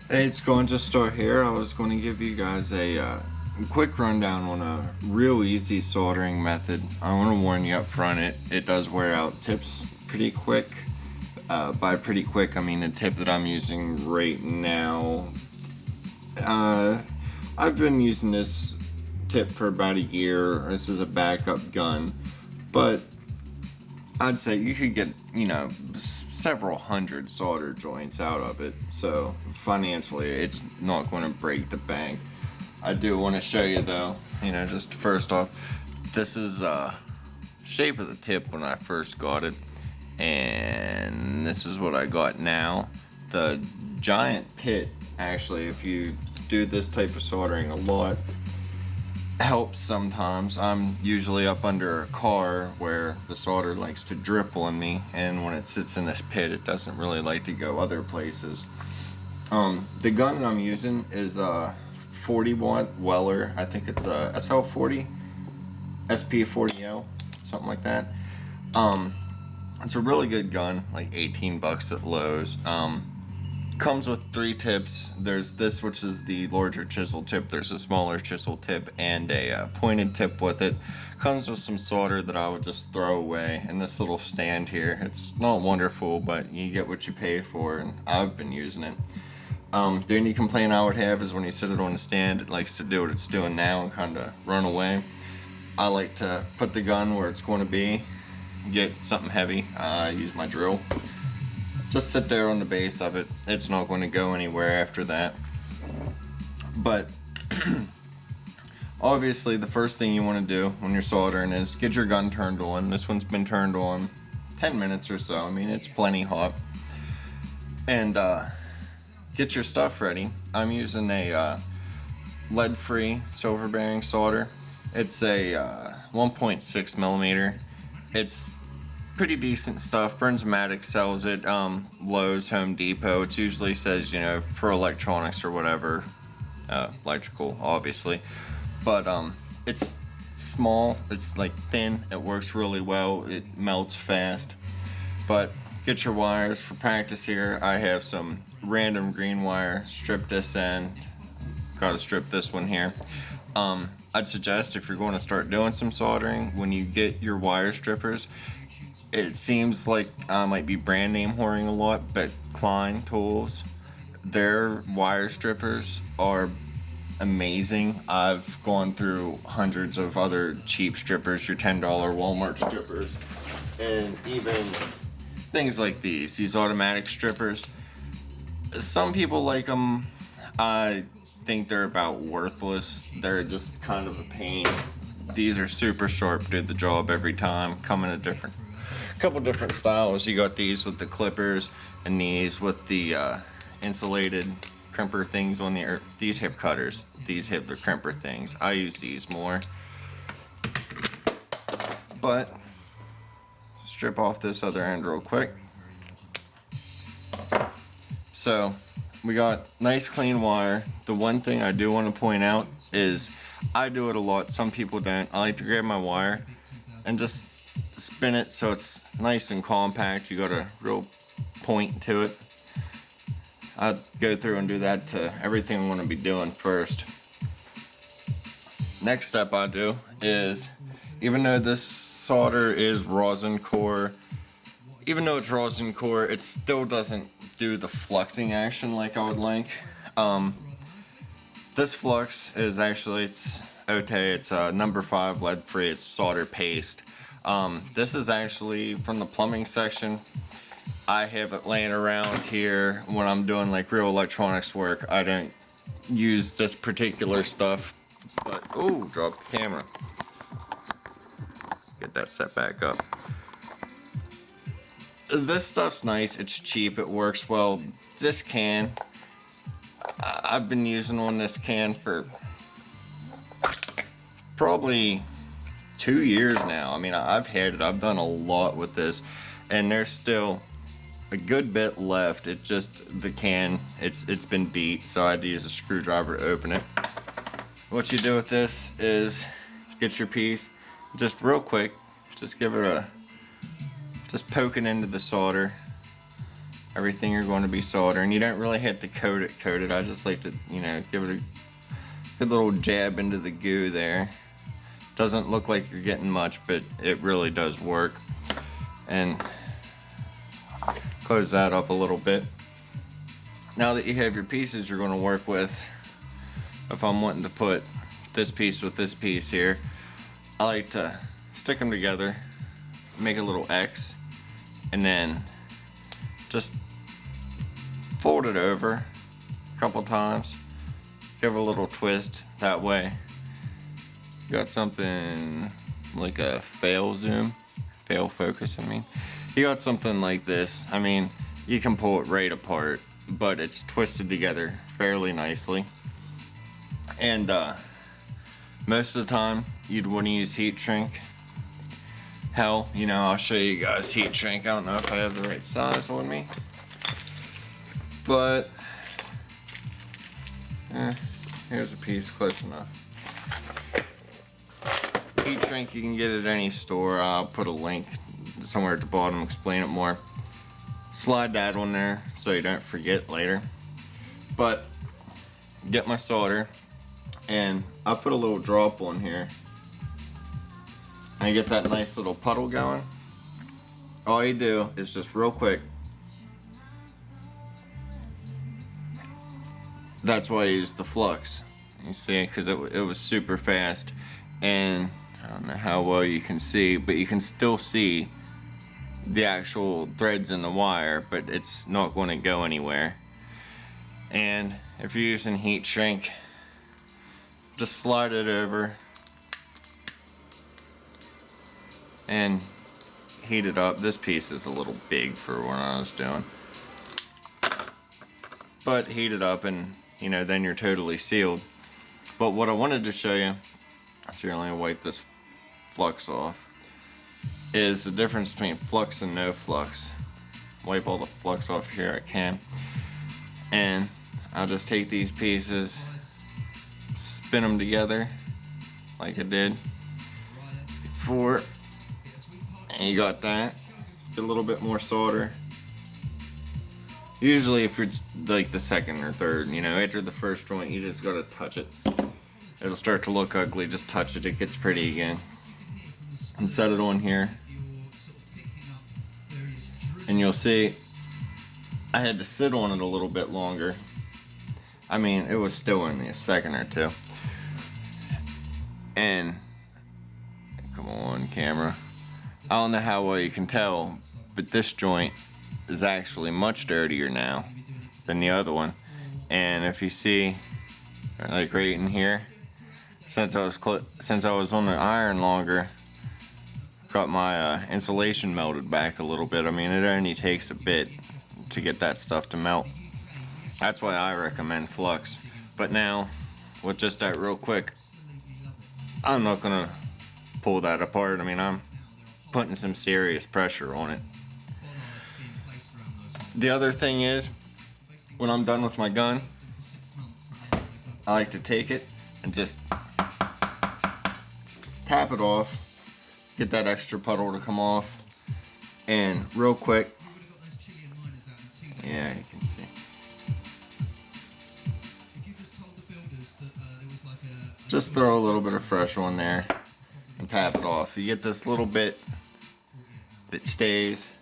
Hey, it's going to start here. I was going to give you guys a quick rundown on a real easy soldering method. I want to warn you up front, it does wear out tips pretty quick. By pretty quick, I mean the tip that I'm using right now. I've been using this tip for about a year. This is a backup gun, but I'd say you could get, several hundred solder joints out of it. So financially, it's not going to break the bank. I do want to show you though, just first off, this is shape of the tip when I first got it, and this is what I got now. The giant pit, actually, if you do this type of soldering a lot, helps sometimes. I'm usually up under a car where the solder likes to drip on me, and when it sits in this pit, it doesn't really like to go other places. The gun that I'm using is a 40 watt Weller. I think it's a SL40, SP40L, something like that. It's a really good gun, like 18 bucks at Lowe's. Comes with 3 tips. There's this, which is the larger chisel tip. There's a smaller chisel tip and a pointed tip with it. Comes with some solder that I would just throw away, and this little stand here. It's not wonderful, but you get what you pay for, and I've been using it. The only complaint I would have is when you sit it on a stand, it likes to do what it's doing now and kind of run away. I like to put the gun where it's going to be, get something heavy. I use my drill. Just sit there on the base of it. It's not going to go anywhere after that. But obviously the first thing you want to do when you're soldering is get your gun turned on. This one's been turned on 10 minutes or so. I mean, it's plenty hot. And get your stuff ready. I'm using a lead-free silver bearing solder. It's a 1.6 millimeter. It's pretty decent stuff. Burnsmatic sells it. Lowe's, Home Depot. It usually says, for electronics or whatever. Electrical, obviously. But it's small. It's like thin. It works really well. It melts fast. But get your wires for practice here. I have some random green wire. Strip this end. Gotta strip this one here. I'd suggest if you're going to start doing some soldering, when you get your wire strippers, it seems like I might be brand name whoring a lot, but Klein Tools, their wire strippers are amazing. I've gone through hundreds of other cheap strippers, your $10 Walmart strippers, and even things like these automatic strippers. Some people like them. I think they're about worthless. They're just kind of a pain. These are super sharp, do the job every time. Come in a couple different styles. You got these with the clippers and these with the insulated crimper things on the these have cutters. These have the crimper things. I use these more. But strip off this other end real quick. So we got nice clean wire. The one thing I do want to point out is I do it a lot. Some people don't. I like to grab my wire and just spin it so it's nice and compact. You got a real point to it. I'd go through and do that to everything I'm going to be doing first. Next step I do is, even though this solder is rosin core, it still doesn't do the fluxing action like I would like. This flux is actually, it's okay. It's number 5 lead free. It's solder paste. This is actually from the plumbing section. I have it laying around here when I'm doing like real electronics work. I don't use this particular stuff, but dropped the camera. Get that set back up. This stuff's nice. It's cheap. It works well. This can, I've been using on this can for probably 2 years now. I mean, I've had it. I've done a lot with this, and there's still a good bit left. It just, the can, it's been beat, so I had to use a screwdriver to open it. What you do with this is get your piece, just real quick, just give it just poke it into the solder everything you're going to be soldering. You don't really have to coat it. I just like to, you know, give it a good little jab into the goo there. Doesn't look like you're getting much, but it really does work. And close that up a little bit. Now that you have your pieces you're going to work with, if I'm wanting to put this piece with this piece here, I like to stick them together, make a little X, and then just fold it over a couple times, give it a little twist. That way you got something like a fail focus, you got something like this. I mean, you can pull it right apart, but it's twisted together fairly nicely. And most of the time you'd want to use heat shrink. Hell, you know, I'll show you guys heat shrink. I don't know if I have the right size on me, but here's a piece close enough. Heat shrink you can get at any store. I'll put a link somewhere at the bottom, explain it more. Slide that on there so you don't forget later. But get my solder, and I put a little drop on here. And get that nice little puddle going. All you do is just real quick. That's why I used the flux. You see, because it was super fast. And I don't know how well you can see, but you can still see the actual threads in the wire, but it's not going to go anywhere. And if you're using heat shrink, just slide it over and heat it up. This piece is a little big for what I was doing, but heat it up and, you know, then you're totally sealed. But what I wanted to show you, so let me wipe this flux off, is the difference between flux and no flux. Wipe all the flux off here I can, and I'll just take these pieces, spin them together like I did before, and you got that. Get a little bit more solder. Usually if it's like the second or third, you know, after the first joint, you just gotta touch it. It'll start to look ugly, just touch it, it gets pretty again. And set it on here. And you'll see, I had to sit on it a little bit longer. I mean, it was still in me a second or two. And, come on camera. I don't know how well you can tell, but this joint is actually much dirtier now than the other one. And if you see, like right in here, since I was on the iron longer, got my insulation melted back a little bit. I mean, it only takes a bit to get that stuff to melt. That's why I recommend flux. But now, with just that real quick, I'm not gonna pull that apart. I mean, I'm putting some serious pressure on it. The other thing is, when I'm done with my gun, I like to take it and just tap it off, get that extra puddle to come off, and real quick, yeah, you can see, just throw a little bit of fresh on there and tap it off. You get this little bit that stays,